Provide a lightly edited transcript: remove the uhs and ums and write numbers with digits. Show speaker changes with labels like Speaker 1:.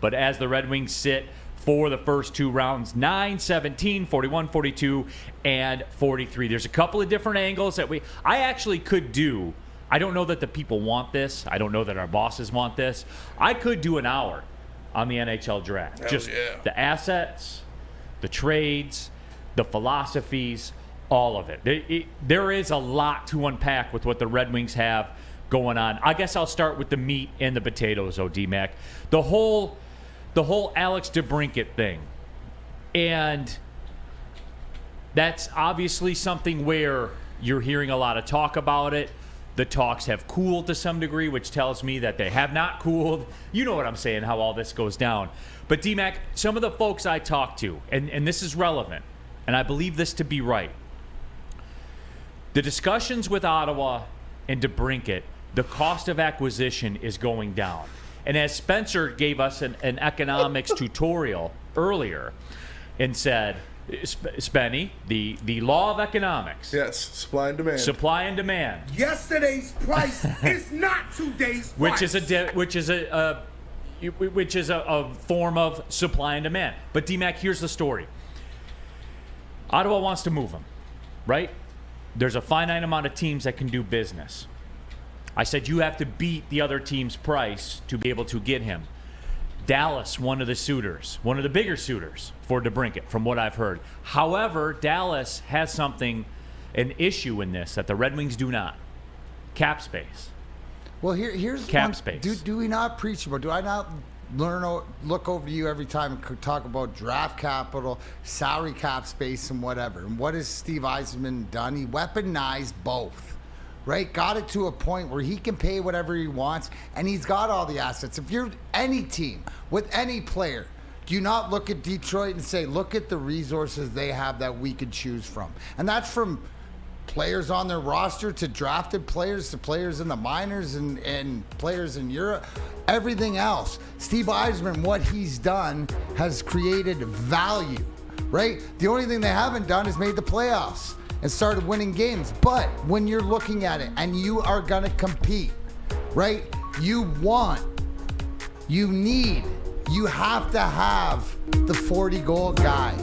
Speaker 1: But as the Red Wings sit for the first two rounds, 9-17, 41-42, and 43. There's a couple of different angles that I actually could do. I don't know that the people want this. I don't know that our bosses want this. I could do an hour on the NHL draft. Just the assets, the trades, the philosophies, all of it. There is a lot to unpack with what the Red Wings have going on. I guess I'll start with the meat and the potatoes, D-Mac. The whole Alex DeBrincat thing. And that's obviously something where you're hearing a lot of talk about it. The talks have cooled to some degree, which tells me that they have not cooled. You know what I'm saying, how all this goes down. But D-Mac, some of the folks I talked to, and this is relevant, and I believe this to be right. The discussions with Ottawa and DeBrincat, the cost of acquisition is going down. And as Spencer gave us an economics tutorial earlier and said, Spenny, the law of economics.
Speaker 2: Yes, supply and demand.
Speaker 1: Supply and demand.
Speaker 3: Yesterday's price is not today's price.
Speaker 1: Which is a form of supply and demand. But D-Mac, here's the story. Ottawa wants to move him, right? There's a finite amount of teams that can do business. I said you have to beat the other team's price to be able to get him. Dallas, one of the bigger suitors for DeBrincat, from what I've heard. However, Dallas has an issue in this that the Red Wings do not. Cap space.
Speaker 4: Well, here's
Speaker 1: cap space.
Speaker 4: Do we not preach about? Do I not look over to you every time and talk about draft capital, salary cap space, and whatever? And what has Steve Yzerman done? He weaponized both. Right? Got it to a point where he can pay whatever he wants, and he's got all the assets. If you're any team with any player, do you not look at Detroit and say, look at the resources they have that we could choose from? And that's from players on their roster to drafted players to players in the minors and players in Europe. Everything else. Steve Yzerman, what he's done has created value, right? The only thing they haven't done is made the playoffs and started winning games. But when you're looking at it and you are going to compete, right? You have to have the 40-goal guy.